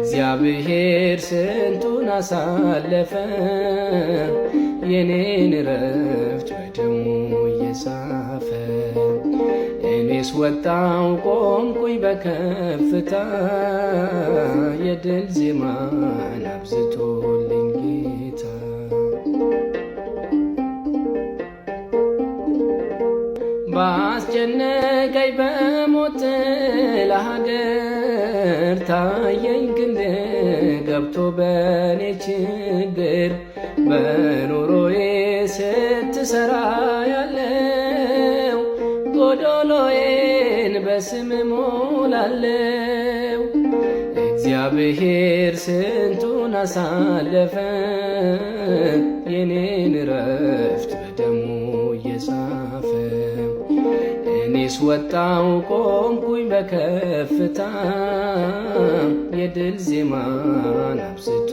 እግዚአብሔር ስንቱን አሳለፈ የኔን ረፍት በደሙ እየጻፈ። እኔስ ወጣው ቆምኩኝ በከፍታ የድል ዜማን አብዝቶልኝ ጌታ። ባስጨነቀኝ በሞት ለሀገር ታየኝ ክንድ ገብቶ በኔ ችግር በኑሮዬ ስትሰራ ያለው ጎዶሎዬን በስም ሞላለው። እግዚአብሔር ስንቱን አሳለፈ የኔን ረፍት በደሙ እየጻፈ። እኔስ ወጣው ቆምኩኝ በከፍታ የድል ዜማን አብዝቶ